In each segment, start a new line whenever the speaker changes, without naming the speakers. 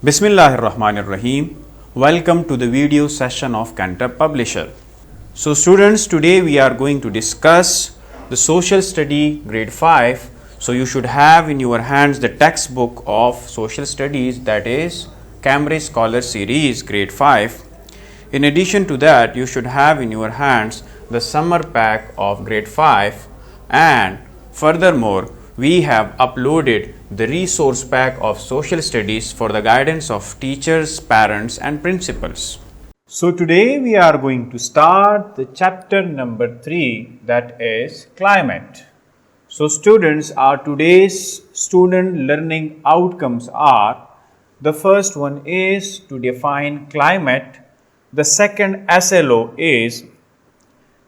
Bismillahirrahmanirrahim. Welcome to the video session of Cantor Publisher. So students, today we are going to discuss the social study grade 5. So you should have in your hands the textbook of social studies, that is Cambridge Scholar Series grade 5. In addition to that, you should have in your hands the summer pack of grade 5, and furthermore we have uploaded the resource pack of social studies for the guidance of teachers, parents and principals. So today we are going to start the chapter number 3, that is climate. So students, our today's student learning outcomes are: the first one is to define climate, the second SLO is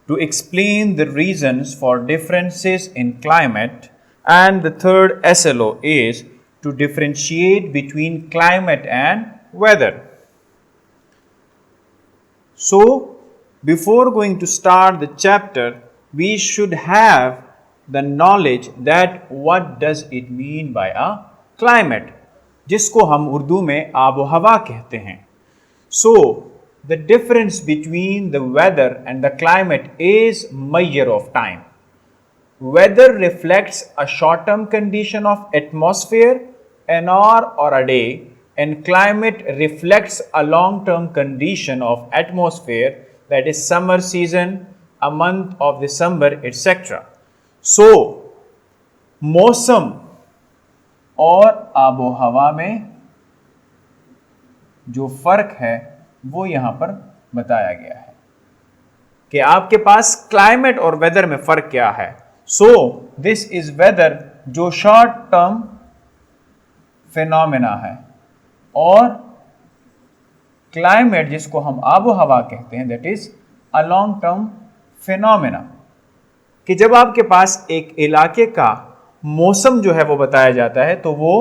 to explain the reasons for differences in climate, and the third SLO is to differentiate between climate and weather. So, before going to start the chapter, we should have the knowledge that what does it mean by a climate, जिसको हम उर्दू में आबो हवा कहते हैं. So, the difference between the weather and the climate is measure of time. Weather reflects a short-term condition of atmosphere, an hour or a day, and climate reflects a long-term condition of atmosphere, that is summer season, a month of December, etc. So, मौसम और आबो हवा में जो फर्क है वो यहाँ पर बताया गया है कि आपके पास क्लाइमेट और वेदर में फर्क क्या है. सो दिस इज वेदर जो शॉर्ट टर्म फिनोमेना है, और क्लाइमेट जिसको हम आबो हवा कहते हैं that is a long term phenomena, कि जब आपके पास एक इलाके का मौसम जो है वो बताया जाता है तो वो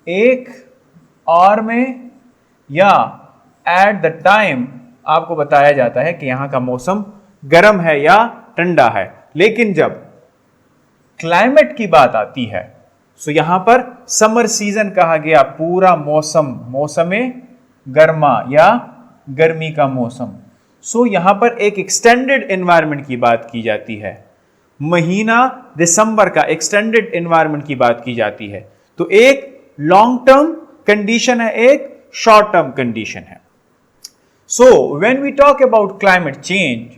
एक आवर में या एट द टाइम आपको बताया जाता है कि यहां का मौसम गर्म है या ठंडा है. लेकिन जब क्लाइमेट की बात आती है सो यहां पर समर सीजन कहा गया पूरा मौसम, मौसमे गर्मा या गर्मी का मौसम. सो यहां पर एक एक्सटेंडेड एनवायरनमेंट की बात की जाती है, महीना दिसंबर का एक्सटेंडेड एनवायरनमेंट की बात की जाती है. तो एक लॉन्ग टर्म कंडीशन है, एक शॉर्ट टर्म कंडीशन है. So when we talk about climate change,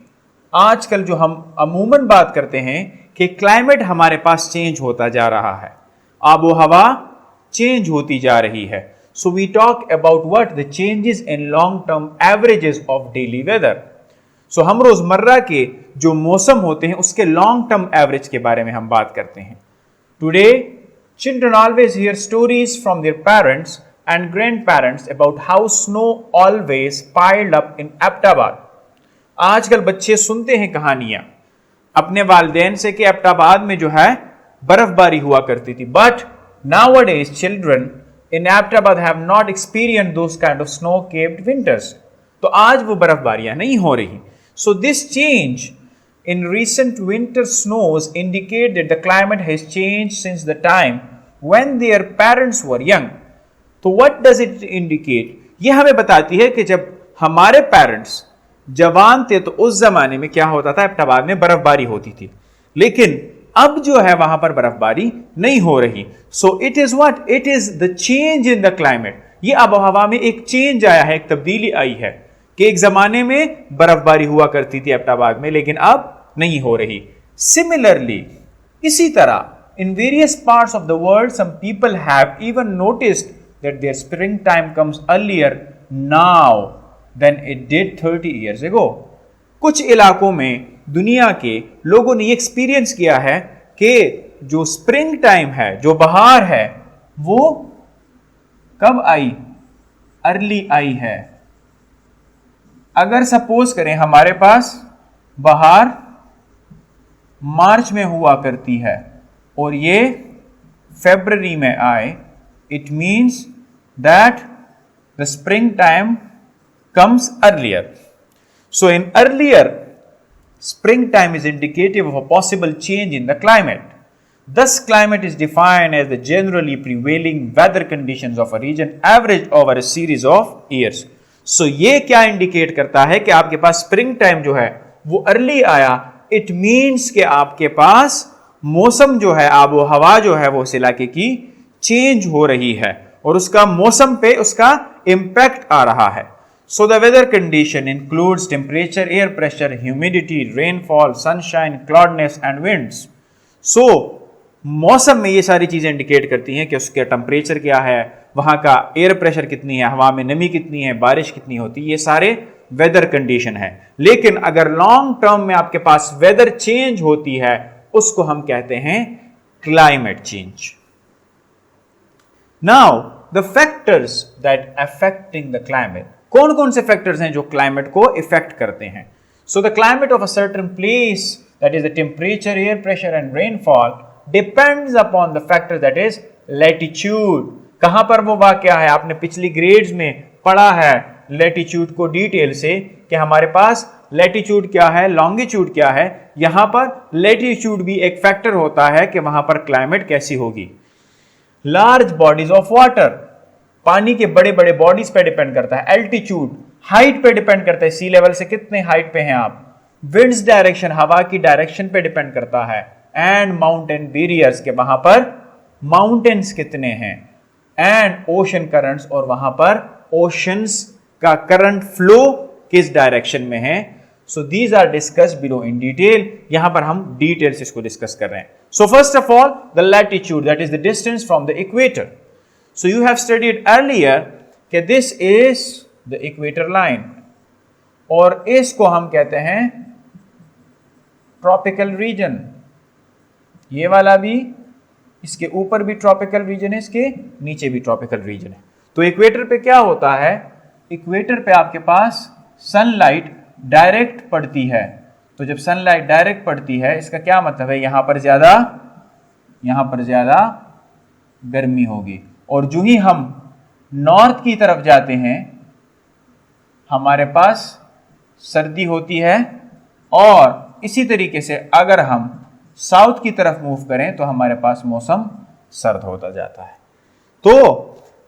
आजकल जो हम अमूमन बात करते हैं कि क्लाइमेट हमारे पास चेंज होता जा रहा है, आबो हवा चेंज होती जा रही है. So we talk about what the changes in long term averages of daily weather. So हम रोजमर्रा के जो मौसम होते हैं उसके लॉन्ग टर्म एवरेज के बारे में हम बात करते हैं. Today children always here stories from their parents and grandparents about how snow always piled up in Aptabad. आजकल बच्चे सुनते हैं कहानियां अपने वालिदैन से कि एबटाबाद में जो है बर्फबारी हुआ करती थी. But nowadays children in Aptabad have not experienced those kind of snow-capped winters. तो आज वो बर्फबारियां नहीं हो रही. So this change in recent winter snows indicate that the climate has changed since the time when their parents were young. तो what does it indicate? ये हमें बताती है कि जब हमारे पेरेंट्स जवान थे तो उस जमाने में क्या होता था, एबटाबाद में बर्फबारी होती थी, लेकिन अब जो है वहां पर बर्फबारी नहीं हो रही. So it is what, it is the change in the climate. ये आबोहवा में एक चेंज आया है, एक तब्दीली आई है कि एक जमाने में बर्फबारी हुआ करती थी एबटाबाद में, लेकिन अब नहीं हो रही. सिमिलरली इसी तरह in various parts of the world some people have even noticed that their springtime comes earlier now than it did 30 years ago. कुछ इलाकों में दुनिया के लोगों ने ये एक्सपीरियंस किया है कि जो स्प्रिंग टाइम है, जो बहार है, वो कब आई, अर्ली आई है. अगर सपोज करें हमारे पास बहार मार्च में हुआ करती है और ये फरवरी में आए, it means that the springtime comes earlier. So in earlier, springtime is indicative of a possible change in the climate. Thus, climate is defined as the generally prevailing weather conditions of a region average over a series of years. So, ये क्या indicate करता है कि आपके पास spring time जो है वो early आया. इट मीन्स कि आपके पास मौसम जो है, आबो हवा जो है वो उस इलाके की चेंज हो रही है और उसका मौसम पे उसका इंपैक्ट आ रहा है. So the weather condition includes temperature, air pressure, humidity, rainfall, sunshine, cloudiness and winds. So मौसम में ये सारी चीजें इंडिकेट करती हैं कि उसके टेम्परेचर क्या है, वहां का एयर प्रेशर कितनी है, हवा में नमी कितनी है, बारिश कितनी होती है, ये सारे वेदर कंडीशन है. लेकिन अगर लॉन्ग टर्म में आपके पास वेदर चेंज होती है उसको हम कहते हैं climate change. Now the factors that affecting the climate, कौन कौन से फैक्टर्स हैं जो क्लाइमेट को इफेक्ट करते हैं. So the climate of a certain place, that is the temperature, air pressure and rainfall, depends upon the factor that is latitude. कहां पर वो वाक़या है, आपने पिछली ग्रेड्स में पढ़ा है लैटिट्यूड को डिटेल से कि हमारे पास लैटिट्यूड क्या है, लॉन्गिट्यूड क्या है. यहां पर लैटिट्यूड भी एक फैक्टर होता है कि वहां पर क्लाइमेट कैसी होगी. लार्ज बॉडीज ऑफ वाटर, पानी के बड़े बड़े बॉडीज पे डिपेंड करता है. एल्टीट्यूड, हाइट पे डिपेंड करता है, सी लेवल से कितने हाइट पे हैं आप. विंड्स डायरेक्शन, हवा की डायरेक्शन पे डिपेंड करता है. एंड माउंटेन बैरियर्स, के वहां पर माउंटेन्स कितने हैं. एंड ओशन करंट्स, और वहां पर ओशंस का करंट फ्लो किस डायरेक्शन में है. So these are discussed below in detail. यहां पर हम डिटेल से इसको डिस्कस कर रहे हैं. So first of all the latitude, that is the distance from the equator. So you have studied earlier कि this is the equator line और इसको हम कहते हैं ट्रॉपिकल रीजन. ये वाला भी, इसके ऊपर भी ट्रॉपिकल रीजन है, इसके नीचे भी ट्रॉपिकल रीजन है. तो इक्वेटर पे क्या होता है, इक्वेटर पे आपके पास सनलाइट डायरेक्ट पड़ती है. तो जब सनलाइट डायरेक्ट पड़ती है इसका क्या मतलब है, यहां पर ज्यादा गर्मी होगी. और जो ही हम नॉर्थ की तरफ जाते हैं हमारे पास सर्दी होती है. और इसी तरीके से अगर हम साउथ की तरफ मूव करें तो हमारे पास मौसम सर्द होता जाता है. तो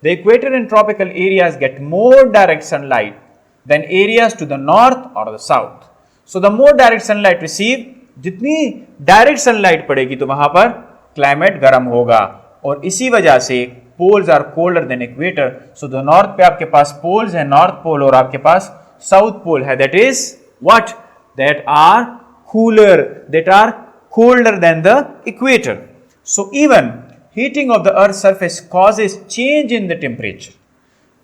the equator and tropical areas get more direct sunlight than areas to the north और the south. So the more direct sunlight receive, जितनी डायरेक्ट सनलाइट पड़ेगी तो वहां पर क्लाइमेट गर्म होगा. और इसी वजह से poles are colder than equator. So the north पे आपके पास पोल्स है, नॉर्थ पोल, और आपके पास साउथ पोल है, that is what, that are colder than the equator. So even heating of the earth's surface causes change in the temperature.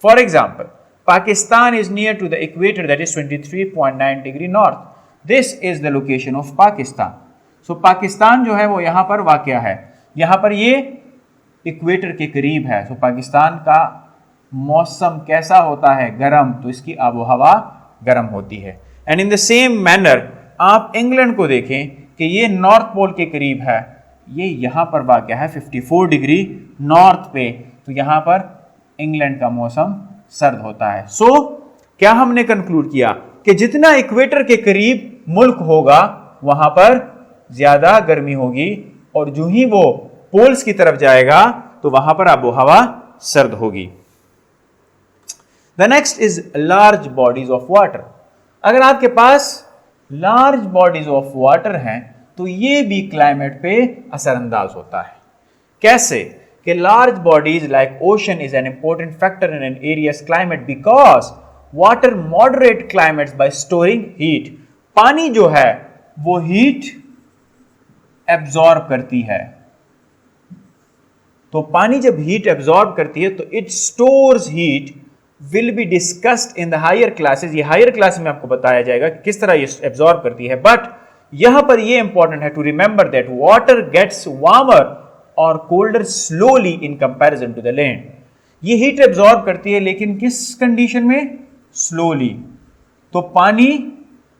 For example, Pakistan is near to the equator, that is 23.9 degree north. This is the location of Pakistan. So Pakistan जो है वो यहाँ पर वाक़या है, यहाँ पर ये इक्वेटर के करीब है. तो पाकिस्तान का मौसम कैसा होता है, गर्म, तो इसकी आबो हवा गर्म होती है. And in the same manner आप इंग्लैंड को देखें कि ये नॉर्थ पोल के करीब है, ये यहाँ पर वाक़या है 54 डिग्री नॉर्थ पे. तो यहाँ पर इंग्लैंड का मौसम सर्द होता है. सो क्या हमने कंक्लूड किया कि जितना इक्वेटर के करीब मुल्क होगा वहां पर ज्यादा गर्मी होगी, और जो ही वो पोल्स की तरफ जाएगा तो वहां पर आबो हवा सर्द होगी. The next is large bodies of water. अगर आपके पास लार्ज बॉडीज ऑफ वाटर हैं तो ये भी क्लाइमेट पे असरअंदाज होता है. कैसे कि large bodies like ocean is an important factor in an areas climate because water moderate climates bye storing heat. पानी जो है वो हीट एब्जॉर्ब करती है. तो पानी जब हीट एब्जॉर्ब करती है तो it stores heat, will be discussed in the higher classes. ये हायर क्लास में आपको बताया जाएगा कि किस तरह ये एब्जॉर्ब करती है. बट यहां पर ये इंपॉर्टेंट है to remember that water gets warmer और colder slowly in comparison to the land. ये हीट एब्जॉर्ब करती है लेकिन किस कंडीशन में, स्लोली. तो पानी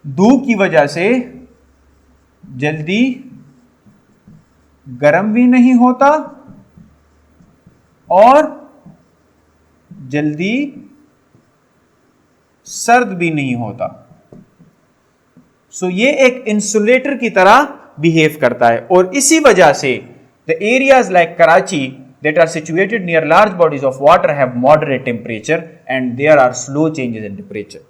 धूप की वजह से जल्दी गर्म भी नहीं होता और जल्दी सर्द भी नहीं होता. सो ये एक इंसुलेटर की तरह बिहेव करता है. और इसी वजह से The areas like Karachi that are situated near large bodies of water have moderate temperature and there are slow changes in temperature.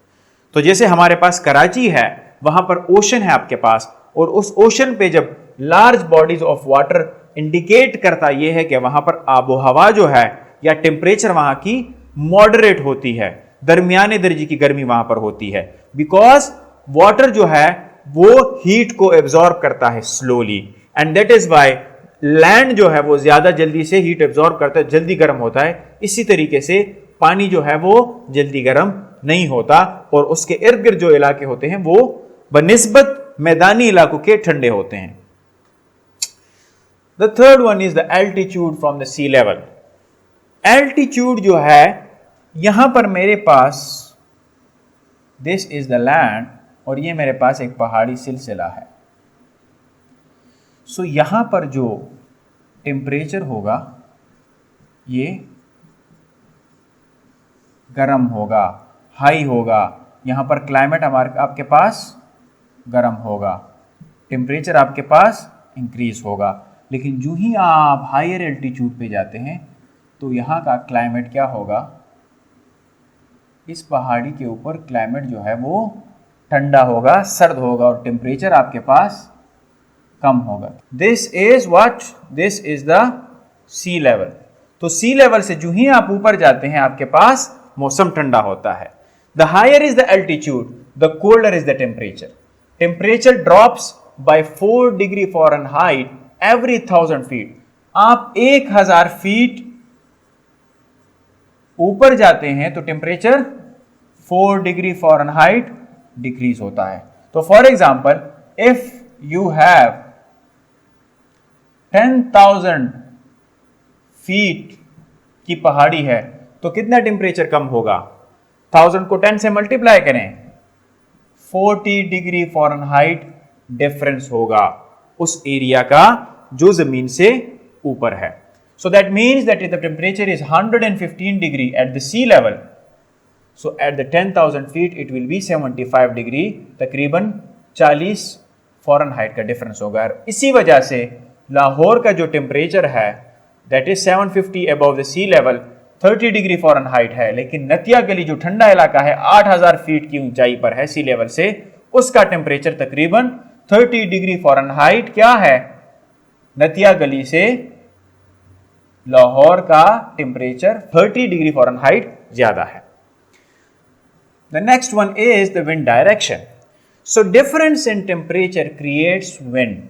तो जैसे हमारे पास कराची है, वहां पर ओशन है आपके पास, और उस ओशन पे जब large bodies of water indicate करता यह है कि वहां पर आबो हवा जो है या टेम्परेचर वहां की मॉडरेट होती है, दरमियाने दर्जे की गर्मी वहां पर होती है, बिकॉज वाटर जो है वो हीट को एब्जॉर्ब करता है slowly, and that is why land जो है वो ज्यादा जल्दी से हीट एब्जॉर्ब करता है, जल्दी गर्म होता है। इसी तरीके से पानी जो है वो जल्दी गर्म नहीं होता, और उसके इर्द गिर्द जो इलाके होते हैं वो बनिस्बत मैदानी इलाकों के ठंडे होते हैं। The third one is the altitude from the sea level. Altitude जो है, यहां पर मेरे पास दिस इज द लैंड और ये मेरे पास एक पहाड़ी सिलसिला है। सो यहां पर जो टेम्परेचर होगा ये गर्म होगा, हाई होगा। यहां पर क्लाइमेट हमारे आपके पास गर्म होगा, टेम्परेचर आपके पास इंक्रीज होगा। लेकिन जो ही आप हायर एल्टीट्यूड पे जाते हैं तो यहाँ का क्लाइमेट क्या होगा, इस पहाड़ी के ऊपर क्लाइमेट जो है वो ठंडा होगा, सर्द होगा, और टेम्परेचर आपके पास कम होगा। This is what, this is the sea level. तो सी लेवल से जो ही आप ऊपर जाते हैं आपके पास मौसम ठंडा होता है। The higher is the altitude the colder is the temperature. Temperature drops by 4 degree Fahrenheit every 1000 feet. आप 1000 फीट ऊपर जाते हैं तो टेम्परेचर 4 डिग्री फ़ारेनहाइट डिक्रीज होता है। तो for example if you have 10,000 feet की पहाड़ी है तो कितना टेम्परेचर कम होगा, 1000 को 10 से मल्टीप्लाई करें, 40 डिग्री फ़ारेनहाइट डिफरेंस होगा उस एरिया का जो जमीन से ऊपर है। So that means that if the temperature is 115 degree at the sea level, so at the 10,000 feet it will be 75 degree, तकरीबन 40 फ़ारेनहाइट का डिफरेंस होगा। इसी वजह से लाहौर का जो टेम्परेचर है that is 750 above the sea level 30 degree Fahrenheit है, लेकिन नतिया गली जो ठंडा इलाका है 8000 फीट की ऊंचाई पर है सी लेवल से, उसका टेम्परेचर तकरीबन 30 डिग्री फ़ारेनहाइट क्या है, नतिया गली से लाहौर का टेम्परेचर 30 डिग्री फ़ारेनहाइट ज्यादा है। The next one is the wind direction. So difference in temperature creates wind.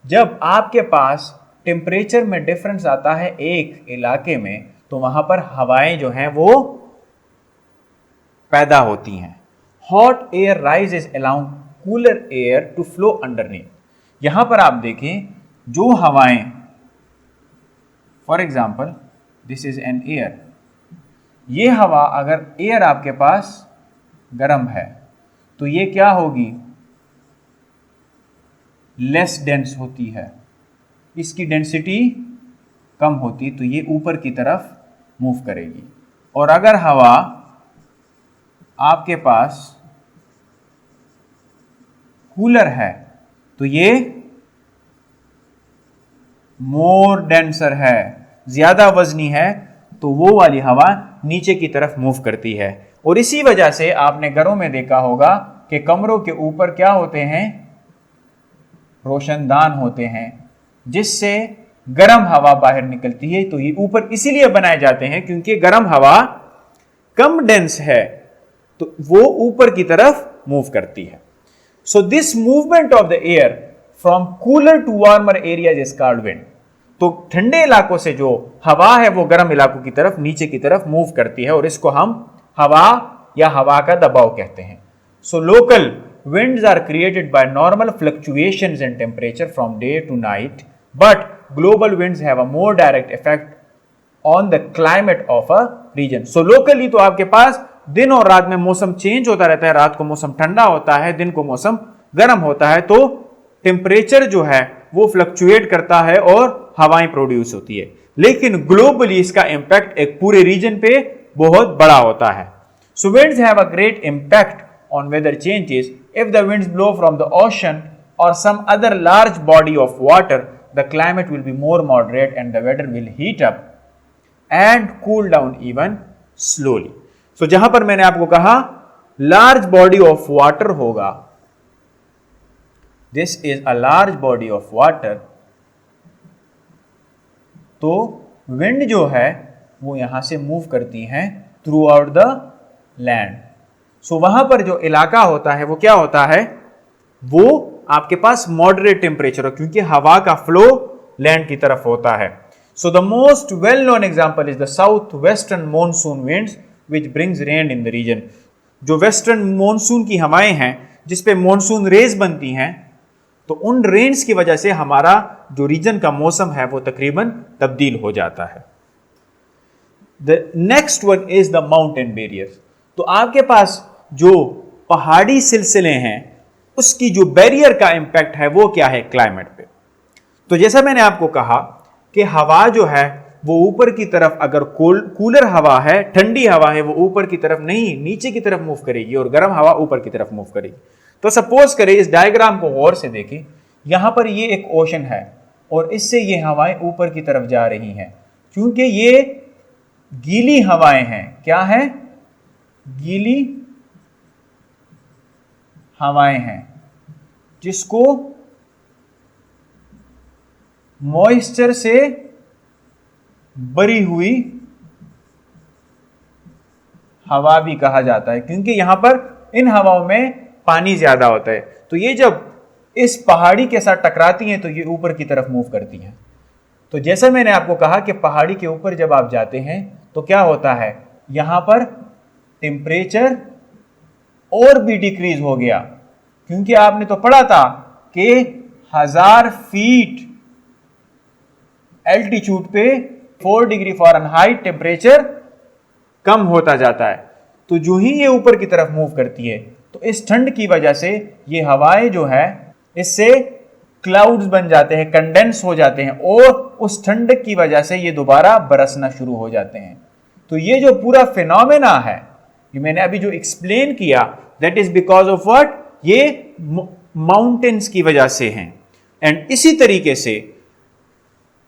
जब आपके पास टेम्परेचर में डिफरेंस आता है एक इलाके में तो वहां पर हवाएं जो हैं वो पैदा होती हैं। Hot air rises allowing cooler air to flow underneath. यहां पर आप देखें जो हवाएं, for example this is an air, ये हवा अगर एयर आपके पास गर्म है तो ये क्या होगी, लेस डेंस होती है, इसकी डेंसिटी कम होती, तो ये ऊपर की तरफ मूव करेगी। और अगर हवा आपके पास कूलर है तो ये मोर डेंसर है, ज्यादा वजनी है, तो वो वाली हवा नीचे की तरफ मूव करती है। और इसी वजह से आपने घरों में देखा होगा कि कमरों के ऊपर क्या होते हैं, रोशनदान होते हैं, जिससे गर्म हवा बाहर निकलती है। तो ये ऊपर इसीलिए बनाए जाते हैं क्योंकि गर्म हवा कम डेंस है तो वो ऊपर की तरफ मूव करती है। So this movement of the air from cooler to warmer areas is called wind. तो ठंडे इलाकों से जो हवा है वो गर्म इलाकों की तरफ नीचे की तरफ मूव करती है और इसको हम हवा या हवा का दबाव कहते हैं। So local winds are created by normal fluctuations in temperature from day to night, but global winds have a more direct effect on the climate of a region. So locally तो आपके पास दिन और रात में मौसम चेंज होता रहता है, रात को मौसम ठंडा होता है, दिन को मौसम गर्म होता है, तो टेम्परेचर जो है वो फ्लक्चुएट करता है और हवाएं प्रोड्यूस होती है। लेकिन ग्लोबली इसका इंपैक्ट एक पूरे रीजन पे बहुत बड़ा होता है। So winds have a great impact on weather changes. If the winds blow from the ocean or some other large body of water, the climate will be more moderate and the weather will heat up and cool down even slowly. So जहां पर मैंने आपको कहा large body of water होगा, this is a large body of water, तो wind जो है वो यहां से मूव करती हैं थ्रू आउट द लैंड। सो वहां पर जो इलाका होता है वो क्या होता है, वो आपके पास मॉडरेट टेम्परेचर हो, क्योंकि हवा का फ्लो लैंड की तरफ होता है। So the most well known example is the south western monsoon winds which brings rain in the region. जो वेस्टर्न मॉनसून की हवाएं हैं जिसपे मॉनसून रेज बनती हैं, तो उन रेन्स की वजह से हमारा जो रीजन का मौसम है वो तकरीबन तब्दील हो जाता है। The next one is the mountain barrier. तो आपके पास जो पहाड़ी सिलसिले हैं उसकी जो बैरियर का इंपैक्ट है वो क्या है क्लाइमेट पे। तो जैसा मैंने आपको कहा कि हवा जो है वो ऊपर की तरफ, अगर कूलर हवा है, ठंडी हवा है, वो ऊपर की तरफ नहीं नीचे की तरफ मूव करेगी और गर्म हवा ऊपर की तरफ मूव करेगी। तो सपोज करें, इस डायग्राम को गौर से देखें, यहां पर ये एक ओशन है और इससे ये हवाएं ऊपर की तरफ जा रही हैं, क्योंकि ये गीली हवाएं हैं। क्या है? गीली हवाएं हैं जिसको मॉइस्चर से भरी हुई हवा भी कहा जाता है, क्योंकि यहां पर इन हवाओं में पानी ज्यादा होता है। तो ये जब इस पहाड़ी के साथ टकराती हैं तो ये ऊपर की तरफ मूव करती हैं। तो जैसा मैंने आपको कहा कि पहाड़ी के ऊपर जब आप जाते हैं तो क्या होता है, यहां पर टेम्परेचर और भी डिक्रीज हो गया, क्योंकि आपने तो पढ़ा था कि 1000 फीट एल्टीट्यूड पे 4 डिग्री फ़ारेनहाइट टेम्परेचर कम होता जाता है। तो जो ही ये ऊपर की तरफ मूव करती है तो इस ठंड की वजह से ये हवाएं जो है इससे क्लाउड्स बन जाते हैं, कंडेंस हो जाते हैं और उस ठंडक की वजह से ये दोबारा बरसना शुरू हो जाते हैं। तो ये जो पूरा फिनोमेना है, ये मैंने अभी जो एक्सप्लेन किया, that is because of what, ये माउंटेन्स की वजह से हैं। एंड इसी तरीके से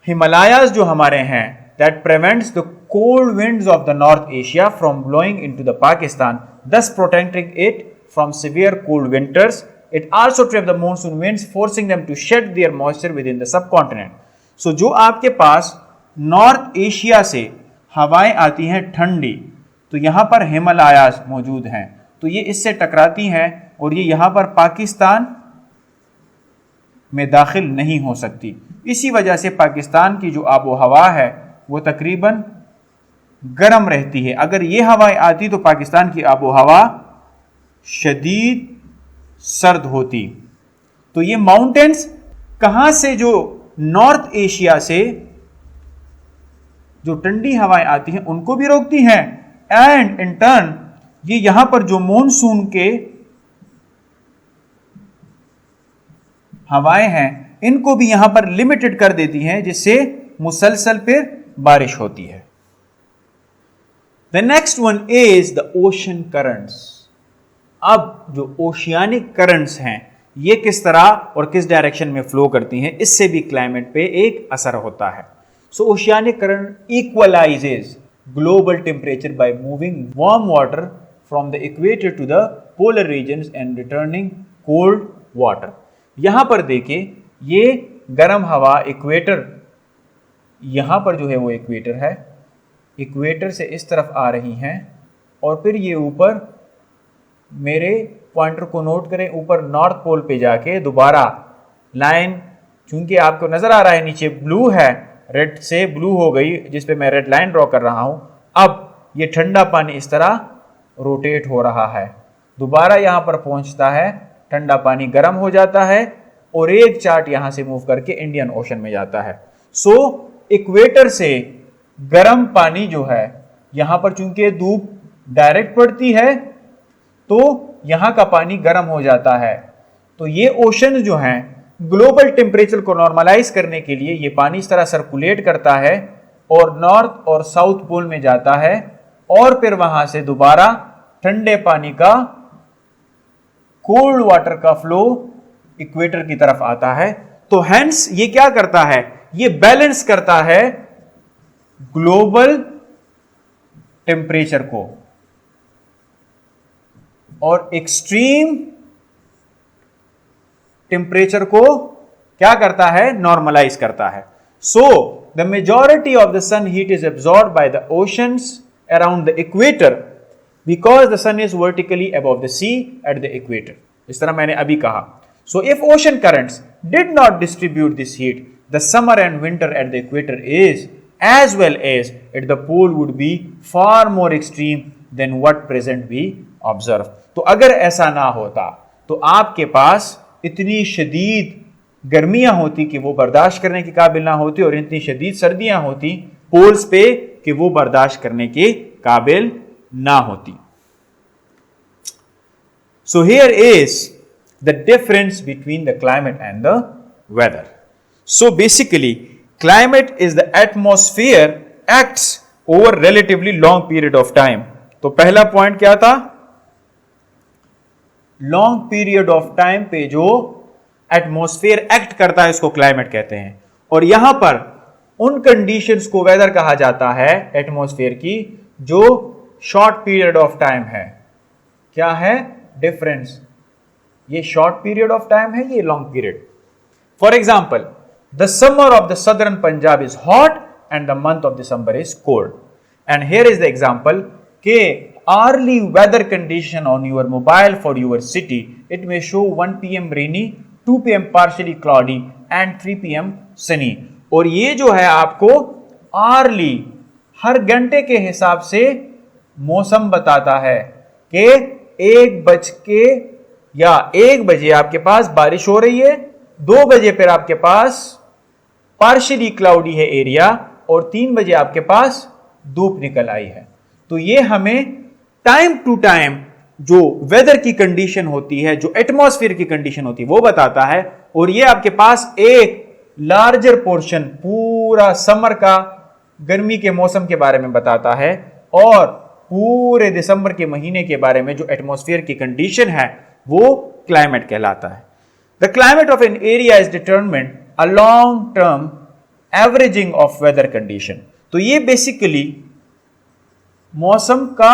हिमालयाज जो हमारे हैं, that prevents the cold winds of the north Asia from blowing into the Pakistan, thus protecting it from severe cold winters. It also traps the monsoon winds, forcing them to shed their moisture within the subcontinent. So जो आपके पास north Asia से हवाएं आती हैं ठंडी, तो यहाँ पर हिमालयाज मौजूद हैं, तो ये इससे टकराती हैं और ये यहाँ पर पाकिस्तान में दाखिल नहीं हो सकती। इसी वजह से पाकिस्तान की जो आबो हवा है वो तकरीबन गर्म रहती है। अगर ये हवाएं आती तो पाकिस्तान की आबो हवा शदीद सर्द होती। तो ये माउंटेन्स कहां से, जो नॉर्थ एशिया से जो ठंडी हवाएं आती हैं उनको भी रोकती हैं, एंड इन टर्न ये यहां पर जो मॉनसून के हवाएं हैं इनको भी यहां पर लिमिटेड कर देती हैं, जिससे मुसलसल फिर बारिश होती है। The next one is the ocean currents. अब जो ओशियानिक करंट्स हैं ये किस तरह और किस डायरेक्शन में फ्लो करती हैं, इससे भी क्लाइमेट पे एक असर होता है। So oceanic current equalises global temperature by moving warm water from the equator to the polar regions and returning cold water. यहां पर देखिए, ये गर्म हवा इक्वेटर, यहां पर जो है वो इक्वेटर है, इक्वेटर से इस तरफ आ रही हैं और फिर ये ऊपर, मेरे पॉइंटर को नोट करें, ऊपर नॉर्थ पोल पे जाके दोबारा लाइन, चूंकि आपको नजर आ रहा है नीचे ब्लू है, रेड से ब्लू हो गई जिस पे मैं रेड लाइन ड्रॉ कर रहा हूं। अब ये ठंडा पानी इस तरह रोटेट हो रहा है, दोबारा यहां पर पहुंचता है, ठंडा पानी गर्म हो जाता है और एक चार्ट यहां से मूव करके इंडियन ओशन में जाता है। सो इक्वेटर से गर्म पानी जो है, यहां पर चूंकि धूप डायरेक्ट पड़ती है तो यहां का पानी गर्म हो जाता है। तो ये ओशन जो हैं ग्लोबल टेम्परेचर को नॉर्मलाइज करने के लिए ये पानी इस तरह सर्कुलेट करता है और नॉर्थ और साउथ पोल में जाता है और फिर वहां से दोबारा ठंडे पानी का, कोल्ड वाटर का फ्लो इक्वेटर की तरफ आता है। तो हेंस ये क्या करता है, ये बैलेंस करता है ग्लोबल टेम्परेचर को और एक्सट्रीम टेम्परेचर को क्या करता है, नॉर्मलाइज करता है. So the majority of the sun heat is absorbed by the oceans around the equator because the sun is vertically above the sea at the equator. इस तरह मैंने अभी कहा. So if ocean currents did not distribute this heat, the summer and winter at the equator is as well as at the pole would be far more extreme than what present we observe. तो अगर ऐसा ना होता तो आपके पास इतनी शदीद गर्मियां होती कि वो बर्दाश्त करने के काबिल ना होती और इतनी शदीद सर्दियां होती पोल्स पे कि वो बर्दाश्त करने के काबिल ना होती. So here is the difference between the climate and the weather. So basically climate is the atmosphere acts over relatively long period of time. तो पहला पॉइंट क्या था, लॉन्ग पीरियड ऑफ टाइम पे जो एटमॉस्फेयर एक्ट करता है उसको climate कहते हैं. और यहां पर उन कंडीशंस को वेदर कहा जाता है एटमॉस्फेयर की जो शॉर्ट पीरियड ऑफ टाइम है. क्या है डिफरेंस, ये शॉर्ट पीरियड ऑफ टाइम है, ये long period. For example, the summer of the southern Punjab is hot and the month of December is cold. And here is the example कि early weather condition on your mobile for your city, it may show 1 p.m. rainy, 2 p.m. partially cloudy and 3 p.m. sunny. और ये जो है आपको early हर घंटे के हिसाब से मौसम बताता है कि 1 बजे आपके पास बारिश हो रही है, 2 बजे फिर आपके पास पार्शियली क्लाउडी है एरिया और 3 बजे आपके पास धूप निकल आई है. तो ये हमें टाइम टू टाइम जो वेदर की कंडीशन होती है, जो एटमॉस्फेयर की कंडीशन होती है वो बताता है. और ये आपके पास एक लार्जर पोर्शन पूरा समर का गर्मी के मौसम के बारे में बताता है और पूरे दिसंबर के महीने के बारे में जो एटमॉस्फेयर की कंडीशन है वो क्लाइमेट कहलाता है. The climate of an area is determined a long term averaging of weather condition. तो ये बेसिकली मौसम का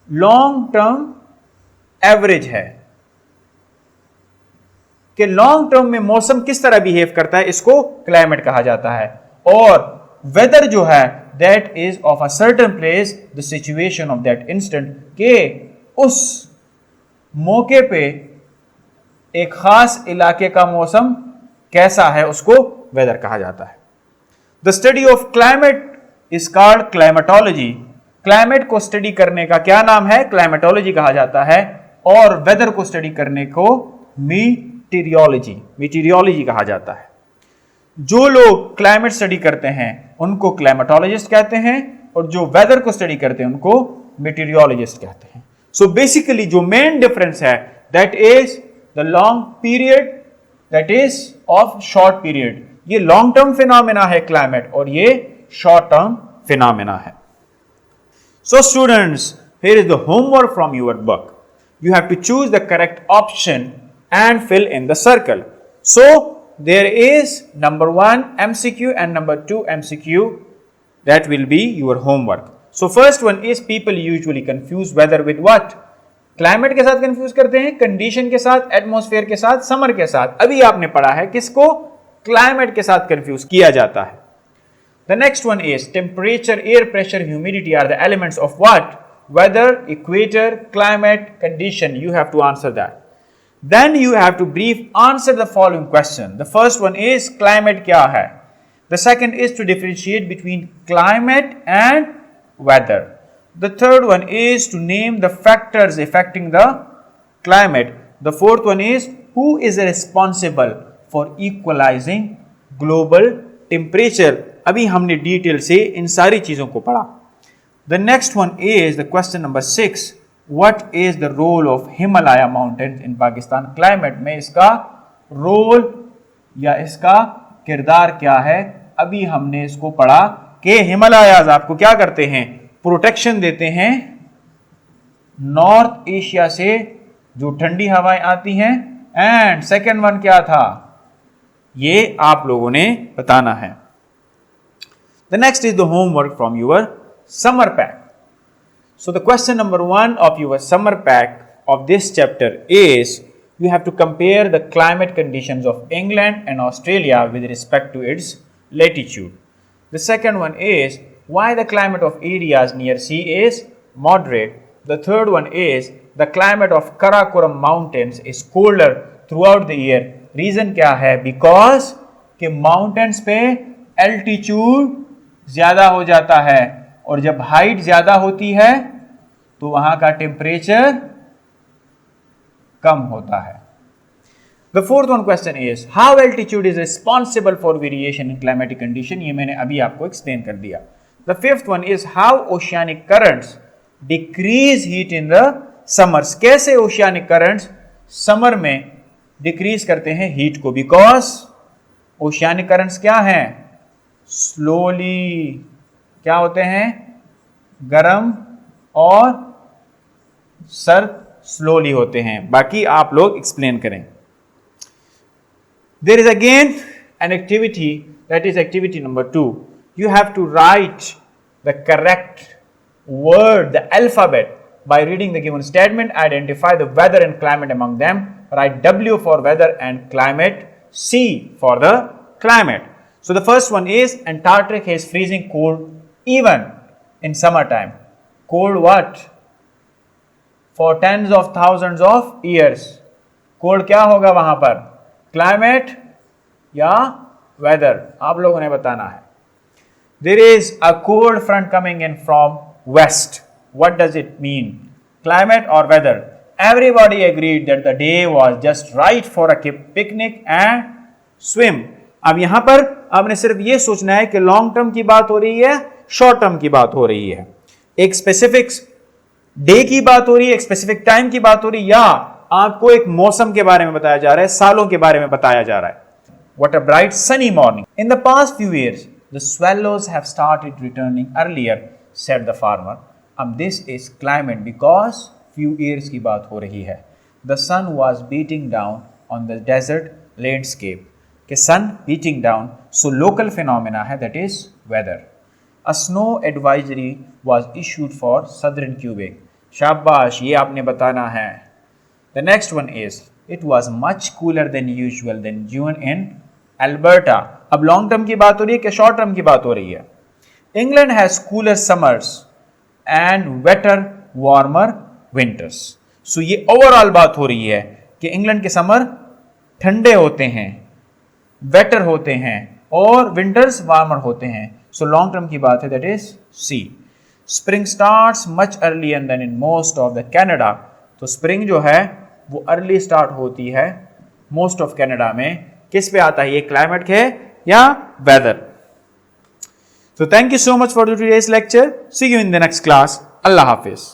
लॉन्ग टर्म एवरेज है कि लॉन्ग टर्म में मौसम किस तरह बिहेव करता है, इसको क्लाइमेट कहा जाता है. और वेदर जो है that is of a certain place the situation of that instant, के उस मौके पे एक खास इलाके का मौसम कैसा है उसको वेदर कहा जाता है. The study of climate is called climatology. Climate को स्टडी करने का क्या नाम है, क्लाइमेटोलॉजी कहा जाता है. और वेदर को स्टडी करने को मीटीरियोलॉजी कहा जाता है. जो लोग क्लाइमेट स्टडी करते हैं उनको क्लाइमेटोलॉजिस्ट कहते हैं और जो वेदर को स्टडी करते हैं उनको मीटीरियोलॉजिस्ट कहते हैं. सो बेसिकली जो मेन डिफरेंस है that is the long period that is of short period. ये long term phenomena है climate और ये short term phenomena है. So students, here is the homework from your book. You have to choose the correct option and fill in the circle. So there is number 1 MCQ and number 2 MCQ that will be your homework. So first one is people usually confuse weather with what? Climate के साथ confuse करते हैं, condition के साथ, atmosphere के साथ, summer के साथ. अभी आपने पढ़ा है किसको, क्लाइमेट के साथ कंफ्यूज किया जाता है. The next one is temperature, air pressure, humidity are the elements of what, weather, equator, climate, condition. You have to answer that. Then you have to brief answer the following question. The first one is climate क्या है. The second is to differentiate between climate and weather. The third one is to name the factors affecting the climate. The fourth one is who is responsible for equalizing global temperature. अभी हमने detail से इन सारी चीजों को पढ़ा. The next one is the question number 6. What is the role of Himalaya mountains in Pakistan climate? में इसका role या इसका किरदार क्या है, अभी हमने इसको पढ़ा कि हिमालयाज आपको क्या करते हैं, प्रोटेक्शन देते हैं नॉर्थ एशिया से जो ठंडी हवाएं आती हैं एंड सेकेंड वन क्या था, ये आप लोगों ने बताना है। The next is the homework from your summer pack. So the question number 1 of your summer pack of this chapter is you have to compare the climate conditions of England and Australia with respect to its latitude. The second one is why the climate of areas near sea is moderate. The third one is the climate of Karakoram mountains is colder throughout the year. Reason क्या है? Because कि mountains पे altitude ज़्यादा हो जाता है और जब height ज़्यादा होती है तो वहाँ का temperature कम होता है। The fourth one question is how altitude is responsible for variation in climatic condition. ये मैंने अभी आपको explain कर दिया। The fifth one is how oceanic currents decrease heat in the summers. कैसे oceanic currents summer में decrease करते हैं heat को, because oceanic currents क्या हैं? Slowly क्या होते हैं? गर्म और सर्द स्लोली होते हैं। बाकी आप लोग एक्सप्लेन करें। There is again an activity, that is activity number 2. You have to write the correct word, the alphabet, by reading the given statement. Identify the weather and climate among them. Write W for weather and climate, C for the climate. So the first one is Antarctica is freezing cold even in summertime. Cold what? For tens of thousands of years. Cold क्या होगा वहां पर? Climate या weather? आप लोगों ने बताना है। There is a cold front coming in from west. What does it mean? Climate or weather? Everybody agreed that the day was just right for a picnic and swim. अब यहां पर आपने सिर्फ ये सोचना है कि लॉन्ग टर्म की बात हो रही है, शॉर्ट टर्म की बात हो रही है, एक स्पेसिफिक डे की बात हो रही है, एक स्पेसिफिक टाइम की बात हो रही है, या आपको एक मौसम के बारे में बताया जा रहा है, सालों के बारे में बताया जा रहा है। What a bright sunny morning. In the past few years, the swallows have started returning earlier, said the farmer. अब this is climate because few years की बात हो रही है। The sun was beating down on the desert landscape. कि sun beating down, so local phenomena है, that is weather. A snow advisory was issued for southern Quebec. शाबाश, ये आपने बताना है। The next one is it was much cooler than usual than June in Alberta. अब long term की बात हो रही है कि शॉर्ट टर्म की बात हो रही है? England has cooler summers and wetter warmer winters. So ये ओवरऑल बात हो रही है कि इंग्लैंड के समर ठंडे होते हैं, वेटर होते हैं और विंटर्स वार्मर होते हैं। सो लॉन्ग टर्म की बात है, that is C. Spring starts much earlier than in most of the Canada. तो स्प्रिंग जो है वो अर्ली स्टार्ट होती है मोस्ट ऑफ कनाडा में। किस पे आता है ये? क्लाइमेट है या weather? So thank you so much for today's lecture. See you in the next class. अल्लाह हाफिज।